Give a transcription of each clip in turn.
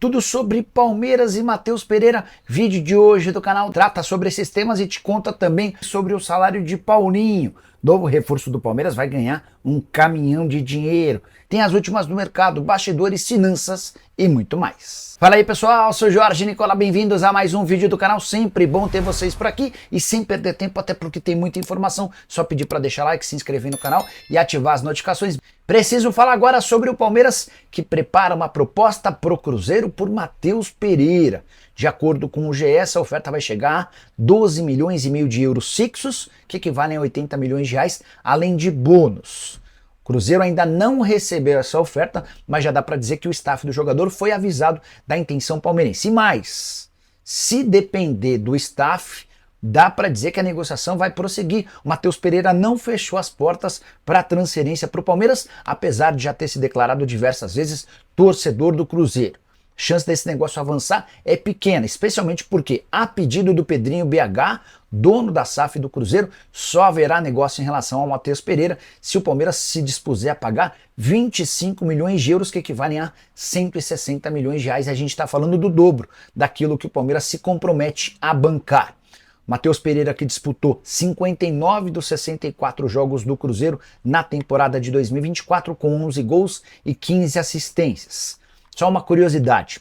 Tudo sobre Palmeiras e Matheus Pereira. Vídeo de hoje do canal trata sobre esses temas e te conta também sobre o salário de Paulinho. Novo reforço do Palmeiras vai ganhar um caminhão de dinheiro. Tem as últimas do mercado, bastidores, finanças e muito mais. Fala aí pessoal, sou Jorge Nicola, bem-vindos a mais um vídeo do canal. Sempre bom ter vocês por aqui e sem perder tempo, até porque tem muita informação. Só pedir para deixar like, se inscrever no canal e ativar as notificações. Preciso falar agora sobre o Palmeiras, que prepara uma proposta pro Cruzeiro por Matheus Pereira. De acordo com o GE, essa oferta vai chegar a 12 milhões e meio de euros fixos, que equivalem a 80 milhões de reais, além de bônus. O Cruzeiro ainda não recebeu essa oferta, mas já dá para dizer que o staff do jogador foi avisado da intenção palmeirense. Mas, se depender do staff, dá para dizer que a negociação vai prosseguir. O Matheus Pereira não fechou as portas para a transferência para o Palmeiras, apesar de já ter se declarado diversas vezes torcedor do Cruzeiro. A chance desse negócio avançar é pequena, especialmente porque, a pedido do Pedrinho BH, dono da SAF do Cruzeiro, só haverá negócio em relação ao Matheus Pereira se o Palmeiras se dispuser a pagar 25 milhões de euros, que equivalem a 160 milhões de reais. A gente está falando do dobro daquilo que o Palmeiras se compromete a bancar. Matheus Pereira, que disputou 59 dos 64 jogos do Cruzeiro na temporada de 2024, com 11 gols e 15 assistências. Só uma curiosidade,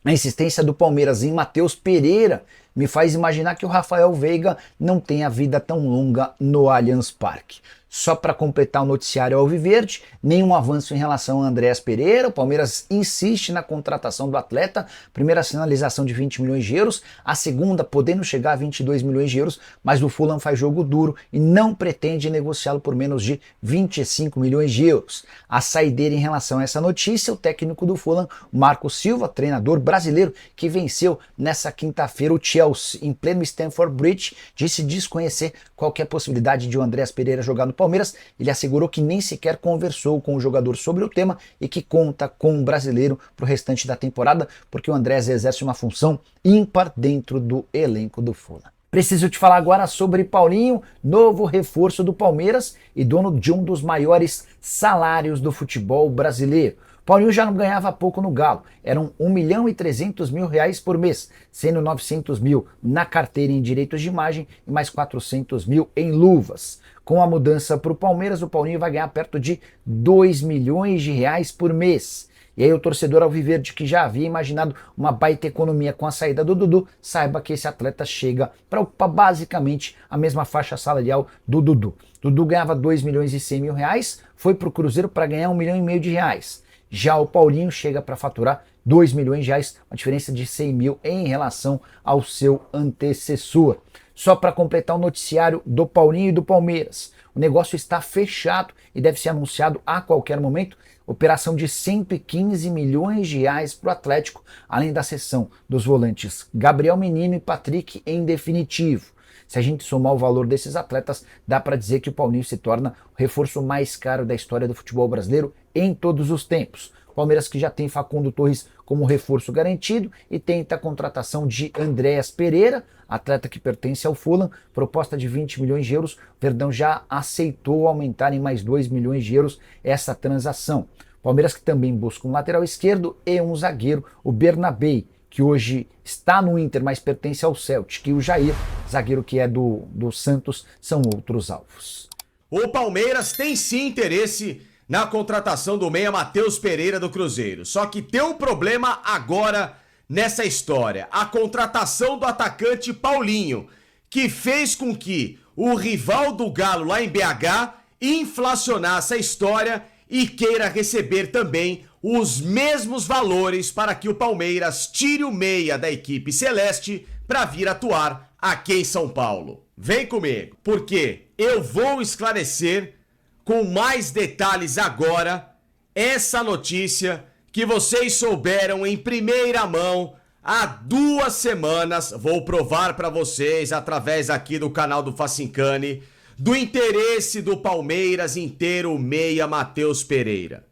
a insistência do Palmeiras em Matheus Pereira me faz imaginar que o Rafael Veiga não tenha vida tão longa no Allianz Parque. Só para completar o noticiário alviverde, nenhum avanço em relação a Andréas Pereira. O Palmeiras insiste na contratação do atleta, primeira sinalização de 20 milhões de euros, a segunda podendo chegar a 22 milhões de euros, mas o Fulham faz jogo duro e não pretende negociá-lo por menos de 25 milhões de euros. A saideira em relação a essa notícia, o técnico do Fulham, Marco Silva, treinador brasileiro que venceu nessa quinta-feira o Chelsea em pleno Stamford Bridge, disse desconhecer qualquer possibilidade de o Andréas Pereira jogar no Palmeiras. Ele assegurou que nem sequer conversou com o jogador sobre o tema e que conta com o brasileiro para o restante da temporada, porque o Andrés exerce uma função ímpar dentro do elenco do Fulham. Preciso te falar agora sobre Paulinho, novo reforço do Palmeiras e dono de um dos maiores salários do futebol brasileiro. Paulinho já não ganhava pouco no Galo, eram 1.300.000 reais por mês, sendo 900 mil na carteira em direitos de imagem e mais 400 mil em luvas. Com a mudança para o Palmeiras, o Paulinho vai ganhar perto de 2 milhões de reais por mês. E aí o torcedor alviverde, que já havia imaginado uma baita economia com a saída do Dudu, saiba que esse atleta chega para ocupar basicamente a mesma faixa salarial do Dudu. Dudu ganhava 2 milhões e 100 mil reais, foi para o Cruzeiro para ganhar 1,5 milhão de reais. Já o Paulinho chega para faturar 2 milhões de reais, uma diferença de 100 mil em relação ao seu antecessor. Só para completar o noticiário do Paulinho e do Palmeiras, o negócio está fechado e deve ser anunciado a qualquer momento. Operação de 115 milhões de reais para o Atlético, além da cessão dos volantes Gabriel Menino e Patrick em definitivo. Se a gente somar o valor desses atletas, dá para dizer que o Paulinho se torna o reforço mais caro da história do futebol brasileiro em todos os tempos. Palmeiras, que já tem Facundo Torres como reforço garantido e tenta a contratação de Andréas Pereira, atleta que pertence ao Fulham, proposta de 20 milhões de euros. O Verdão já aceitou aumentar em mais 2 milhões de euros essa transação. Palmeiras, que também busca um lateral esquerdo e um zagueiro, o Bernabei, que hoje está no Inter, mas pertence ao Celtic, e o Jair, zagueiro que é do Santos, são outros alvos. O Palmeiras tem sim interesse na contratação do meia Matheus Pereira do Cruzeiro. Só que tem um problema agora nessa história. A contratação do atacante Paulinho, que fez com que o rival do Galo lá em BH inflacionasse a história e queira receber também os mesmos valores para que o Palmeiras tire o meia da equipe celeste para vir atuar aqui em São Paulo. Vem comigo, porque eu vou esclarecer com mais detalhes agora essa notícia que vocês souberam em primeira mão há 2 semanas. Vou provar para vocês através aqui do canal do Facincani do interesse do Palmeiras em ter o meia Matheus Pereira.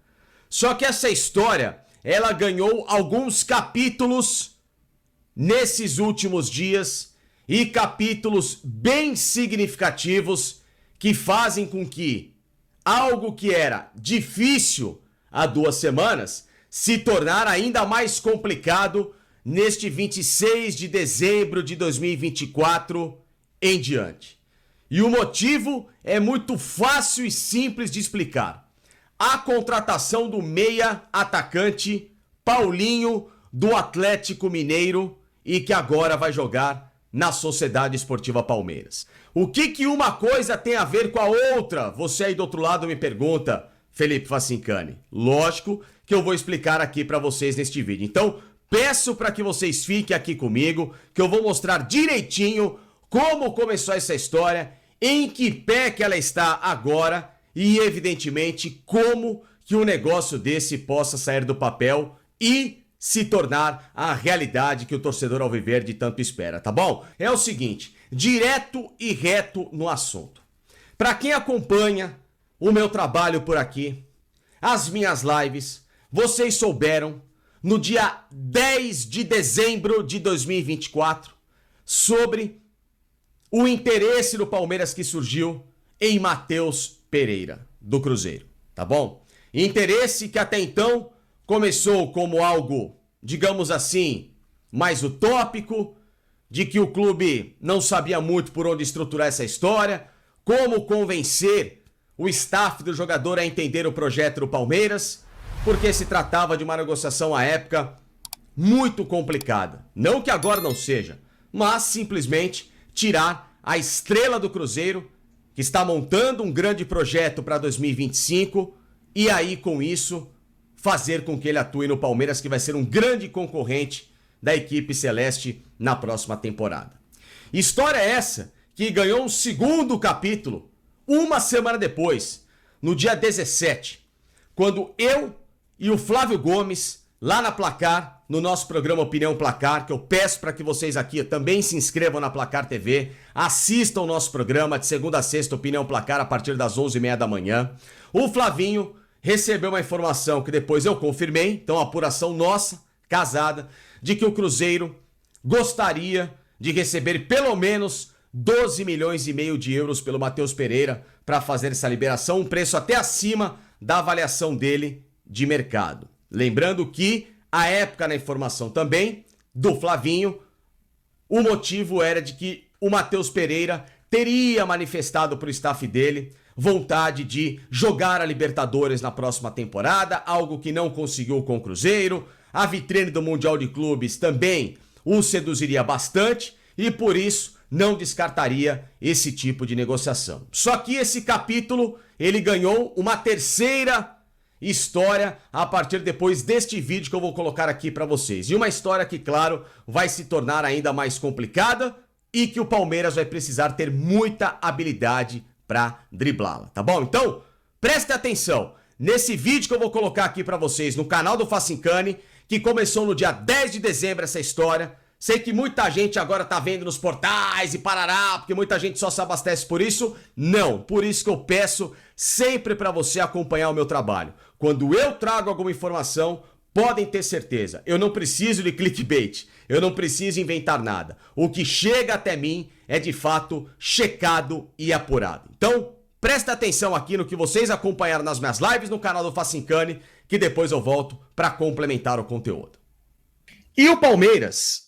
Só que essa história, ela ganhou alguns capítulos nesses últimos dias e capítulos bem significativos que fazem com que algo que era difícil há 2 semanas se tornar ainda mais complicado neste 26 de dezembro de 2024 em diante. E o motivo é muito fácil e simples de explicar. A contratação do meia atacante Paulinho do Atlético Mineiro e que agora vai jogar na Sociedade Esportiva Palmeiras. O que uma coisa tem a ver com a outra? Você aí do outro lado me pergunta, Felipe Facincani. Lógico que eu vou explicar aqui para vocês neste vídeo. Então, peço para que vocês fiquem aqui comigo, que eu vou mostrar direitinho como começou essa história, em que pé que ela está agora e, evidentemente, como que um negócio desse possa sair do papel e se tornar a realidade que o torcedor alviverde tanto espera, tá bom? É o seguinte, direto e reto no assunto. Para quem acompanha o meu trabalho por aqui, as minhas lives, vocês souberam no dia 10 de dezembro de 2024 sobre o interesse do Palmeiras que surgiu em Matheus Pereira, do Cruzeiro, tá bom? Interesse que até então começou como algo, digamos assim, mais utópico, de que o clube não sabia muito por onde estruturar essa história, como convencer o staff do jogador a entender o projeto do Palmeiras, porque se tratava de uma negociação à época muito complicada. Não que agora não seja, mas simplesmente tirar a estrela do Cruzeiro, que está montando um grande projeto para 2025, e aí com isso fazer com que ele atue no Palmeiras, que vai ser um grande concorrente da equipe celeste na próxima temporada. História essa que ganhou um segundo capítulo uma semana depois, no dia 17, quando eu e o Flávio Gomes, lá na Placar, no nosso programa Opinião Placar, que eu peço para que vocês aqui também se inscrevam na Placar TV, assistam o nosso programa de segunda a sexta, Opinião Placar, a partir das 11h30 da manhã. O Flavinho recebeu uma informação que depois eu confirmei, então apuração nossa, casada, de que o Cruzeiro gostaria de receber pelo menos 12 milhões e meio de euros pelo Matheus Pereira para fazer essa liberação, um preço até acima da avaliação dele de mercado. Lembrando que, à época na informação também, do Flavinho, o motivo era de que o Matheus Pereira teria manifestado para o staff dele vontade de jogar a Libertadores na próxima temporada, algo que não conseguiu com o Cruzeiro. A vitrine do Mundial de Clubes também o seduziria bastante e por isso não descartaria esse tipo de negociação. Só que esse capítulo, ele ganhou uma terceira história a partir depois deste vídeo que eu vou colocar aqui para vocês. E uma história que, claro, vai se tornar ainda mais complicada e que o Palmeiras vai precisar ter muita habilidade para driblá-la, tá bom? Então, preste atenção nesse vídeo que eu vou colocar aqui para vocês no canal do Facincani, que começou no dia 10 de dezembro essa história. Sei que muita gente agora tá vendo nos portais e parará, porque muita gente só se abastece por isso. Não, por isso que eu peço sempre para você acompanhar o meu trabalho. Quando eu trago alguma informação, podem ter certeza, eu não preciso de clickbait, eu não preciso inventar nada. O que chega até mim é de fato checado e apurado. Então, presta atenção aqui no que vocês acompanharam nas minhas lives no canal do Facincani, que depois eu volto para complementar o conteúdo. E o Palmeiras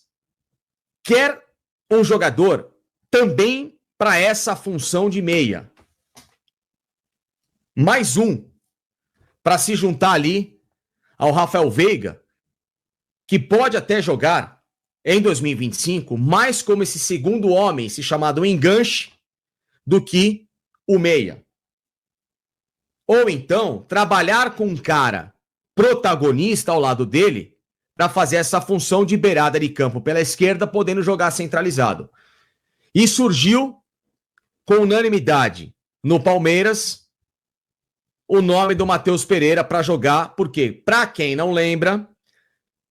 quer um jogador também para essa função de meia. Mais um para se juntar ali ao Rafael Veiga, que pode até jogar em 2025 mais como esse segundo homem, esse chamado enganche, do que o meia. Ou então, trabalhar com um cara protagonista ao lado dele para fazer essa função de beirada de campo pela esquerda, podendo jogar centralizado. E surgiu com unanimidade no Palmeiras o nome do Matheus Pereira para jogar, porque, para quem não lembra,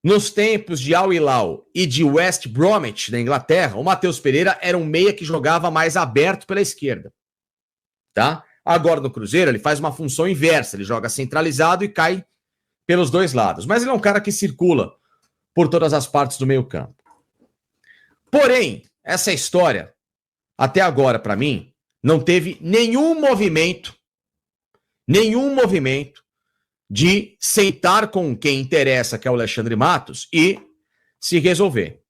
nos tempos de Al Hilal e de West Bromwich, da Inglaterra, o Matheus Pereira era um meia que jogava mais aberto pela esquerda. Tá? Agora no Cruzeiro ele faz uma função inversa, ele joga centralizado e cai pelos dois lados. Mas ele é um cara que circula por todas as partes do meio campo. Porém, essa história, até agora para mim, não teve nenhum movimento de sentar com quem interessa, que é o Alexandre Matos, e se resolver.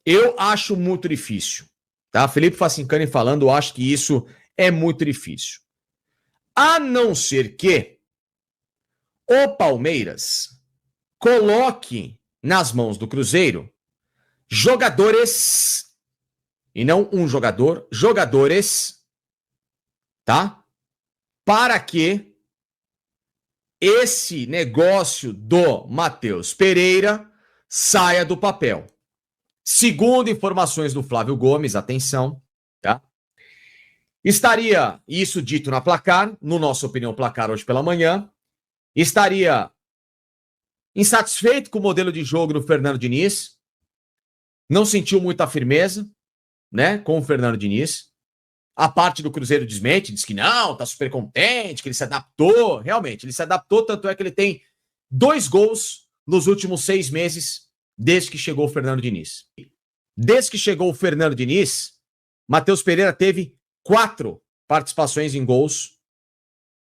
Eu acho muito difícil, tá? Felipe Facincani falando, eu acho que isso é muito difícil. A não ser que o Palmeiras coloque nas mãos do Cruzeiro jogadores, e não um jogador, jogadores, tá? Para que esse negócio do Matheus Pereira saia do papel. Segundo informações do Flávio Gomes, atenção, tá? Estaria, isso dito na Placar, no nosso Opinião Placar hoje pela manhã, estaria insatisfeito com o modelo de jogo do Fernando Diniz, não sentiu muita firmeza, né, com o Fernando Diniz. A parte do Cruzeiro desmente, diz que não, tá super contente, que ele se adaptou. Realmente, ele se adaptou, tanto é que ele tem 2 gols nos últimos 6 meses, desde que chegou o Fernando Diniz. Desde que chegou o Fernando Diniz, Matheus Pereira teve 4 participações em gols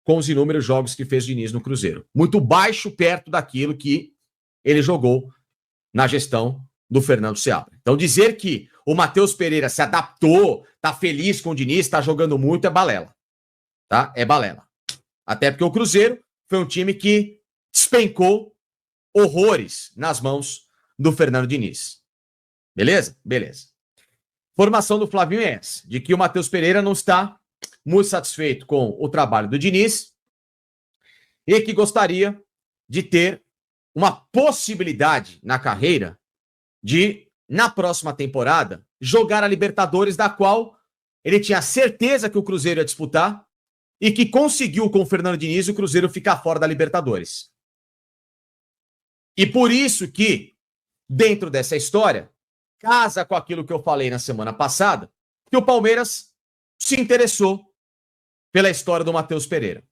com os inúmeros jogos que fez Diniz no Cruzeiro. Muito baixo perto daquilo que ele jogou na gestão do Fernando Seabra. Então dizer que o Matheus Pereira se adaptou, tá feliz com o Diniz, tá jogando muito, é balela. Tá? É balela. Até porque o Cruzeiro foi um time que despencou horrores nas mãos do Fernando Diniz. Beleza? Beleza. Formação do Flavinho é essa, de que o Matheus Pereira não está muito satisfeito com o trabalho do Diniz e que gostaria de ter uma possibilidade na carreira de, na próxima temporada, jogar a Libertadores, da qual ele tinha certeza que o Cruzeiro ia disputar e que conseguiu com o Fernando Diniz o Cruzeiro ficar fora da Libertadores. E por isso que, dentro dessa história, casa com aquilo que eu falei na semana passada, que o Palmeiras se interessou pela história do Matheus Pereira.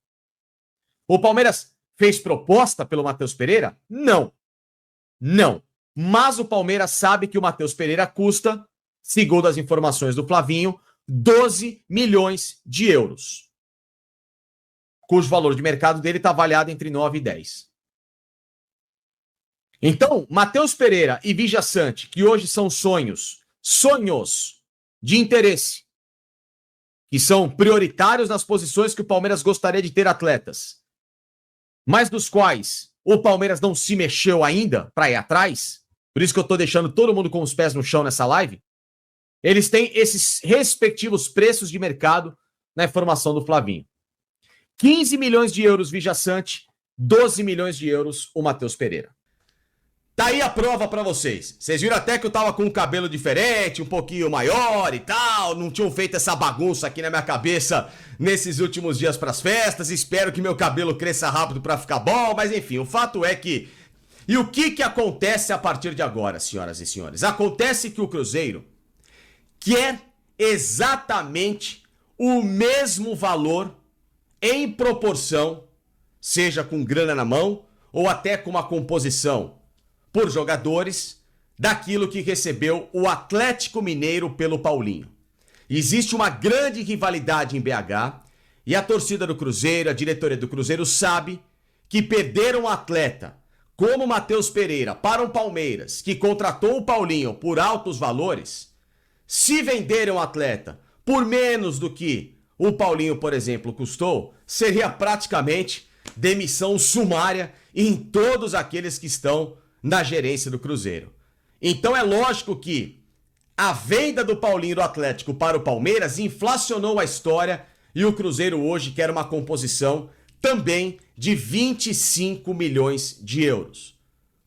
O Palmeiras fez proposta pelo Matheus Pereira? Não. Não. Mas o Palmeiras sabe que o Matheus Pereira custa, segundo as informações do Flavinho, 12 milhões de euros. Cujo valor de mercado dele está avaliado entre 9 e 10. Então, Matheus Pereira e Vija Sante, que hoje são sonhos de interesse, que são prioritários nas posições que o Palmeiras gostaria de ter atletas, mas dos quais o Palmeiras não se mexeu ainda para ir atrás, por isso que eu estou deixando todo mundo com os pés no chão nessa live, eles têm esses respectivos preços de mercado na informação do Flavinho. 15 milhões de euros Vija Sante, 12 milhões de euros o Matheus Pereira. Tá aí a prova pra vocês. Vocês viram até que eu tava com um cabelo diferente, um pouquinho maior e tal. Não tinham feito essa bagunça aqui na minha cabeça nesses últimos dias pras festas. Espero que meu cabelo cresça rápido pra ficar bom. Mas enfim, o fato é que... E o que acontece a partir de agora, senhoras e senhores? Acontece que o Cruzeiro quer exatamente o mesmo valor em proporção, seja com grana na mão ou até com uma composição por jogadores, daquilo que recebeu o Atlético Mineiro pelo Paulinho. Existe uma grande rivalidade em BH e a torcida do Cruzeiro, a diretoria do Cruzeiro sabe que perderam um atleta como o Matheus Pereira para o Palmeiras, que contratou o Paulinho por altos valores. Se venderam o atleta por menos do que o Paulinho, por exemplo, custou, seria praticamente demissão sumária em todos aqueles que estão na gerência do Cruzeiro. Então é lógico que a venda do Paulinho do Atlético para o Palmeiras inflacionou a história e o Cruzeiro hoje quer uma composição também de 25 milhões de euros.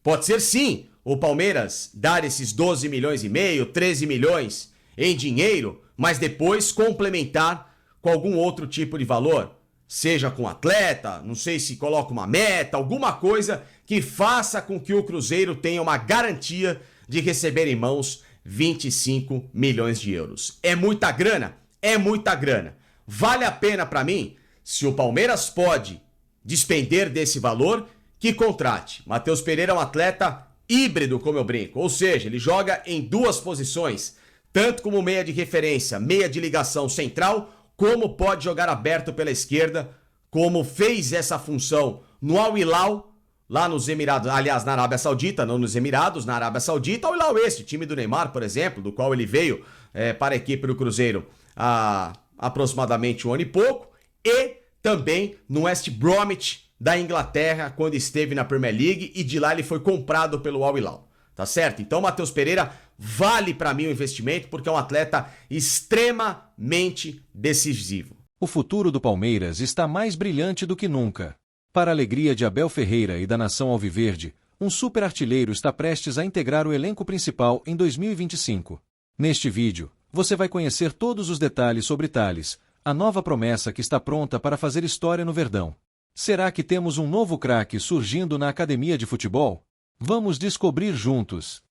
Pode ser sim o Palmeiras dar esses 12 milhões e meio, 13 milhões em dinheiro, mas depois complementar com algum outro tipo de valor, seja com atleta, não sei se coloca uma meta, alguma coisa que faça com que o Cruzeiro tenha uma garantia de receber em mãos 25 milhões de euros. É muita grana? É muita grana. Vale a pena para mim? Se o Palmeiras pode despender desse valor, que contrate. Matheus Pereira é um atleta híbrido, como eu brinco, ou seja, ele joga em 2 posições, tanto como meia de referência, meia de ligação central, como pode jogar aberto pela esquerda, como fez essa função no Al Hilal, lá nos Emirados, aliás, na Arábia Saudita, não nos Emirados, na Arábia Saudita. Al Hilal esse, time do Neymar, por exemplo, do qual ele veio para a equipe do Cruzeiro há aproximadamente um ano e pouco. E também no West Bromwich da Inglaterra, quando esteve na Premier League, e de lá ele foi comprado pelo Al Hilal, tá certo? Então Matheus Pereira vale para mim o investimento, porque é um atleta extremamente decisivo. O futuro do Palmeiras está mais brilhante do que nunca. Para a alegria de Abel Ferreira e da nação alviverde, um super artilheiro está prestes a integrar o elenco principal em 2025. Neste vídeo, você vai conhecer todos os detalhes sobre Thales, a nova promessa que está pronta para fazer história no Verdão. Será que temos um novo craque surgindo na academia de futebol? Vamos descobrir juntos.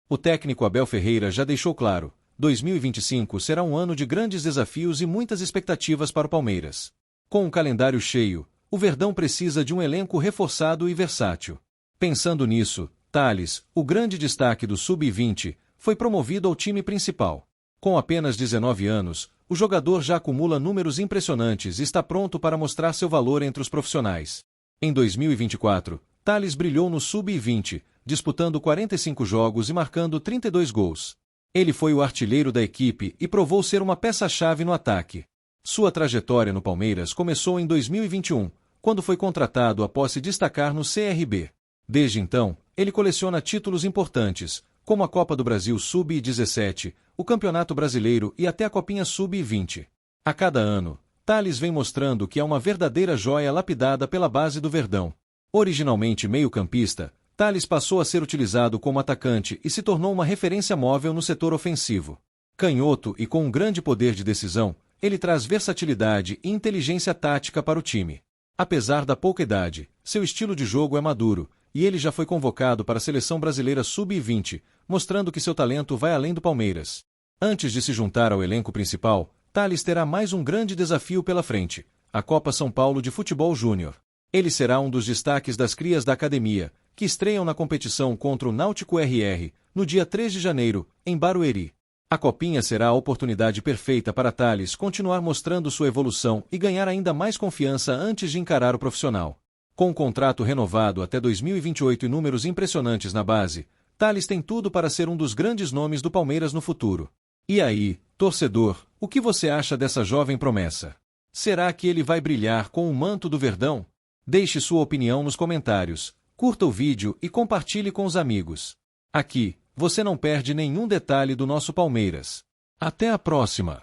O técnico Abel Ferreira já deixou claro, 2025 será um ano de grandes desafios e muitas expectativas para o Palmeiras. Com um calendário cheio, o Verdão precisa de um elenco reforçado e versátil. Pensando nisso, Thales, o grande destaque do Sub-20, foi promovido ao time principal. Com apenas 19 anos, o jogador já acumula números impressionantes e está pronto para mostrar seu valor entre os profissionais. Em 2024, Thales brilhou no Sub-20, disputando 45 jogos e marcando 32 gols. Ele foi o artilheiro da equipe e provou ser uma peça-chave no ataque. Sua trajetória no Palmeiras começou em 2021, quando foi contratado após se destacar no CRB. Desde então, ele coleciona títulos importantes, como a Copa do Brasil Sub-17, o Campeonato Brasileiro e até a Copinha Sub-20. A cada ano, Thales vem mostrando que é uma verdadeira joia lapidada pela base do Verdão. Originalmente meio-campista, Thales passou a ser utilizado como atacante e se tornou uma referência móvel no setor ofensivo. Canhoto e com um grande poder de decisão, ele traz versatilidade e inteligência tática para o time. Apesar da pouca idade, seu estilo de jogo é maduro, e ele já foi convocado para a Seleção Brasileira Sub-20, mostrando que seu talento vai além do Palmeiras. Antes de se juntar ao elenco principal, Thales terá mais um grande desafio pela frente, a Copa São Paulo de Futebol Júnior. Ele será um dos destaques das crias da academia, que estreiam na competição contra o Náutico RR, no dia 3 de janeiro, em Barueri. A Copinha será a oportunidade perfeita para Thales continuar mostrando sua evolução e ganhar ainda mais confiança antes de encarar o profissional. Com um contrato renovado até 2028 e números impressionantes na base, Thales tem tudo para ser um dos grandes nomes do Palmeiras no futuro. E aí, torcedor, o que você acha dessa jovem promessa? Será que ele vai brilhar com o manto do Verdão? Deixe sua opinião nos comentários, curta o vídeo e compartilhe com os amigos. Aqui, você não perde nenhum detalhe do nosso Palmeiras. Até a próxima!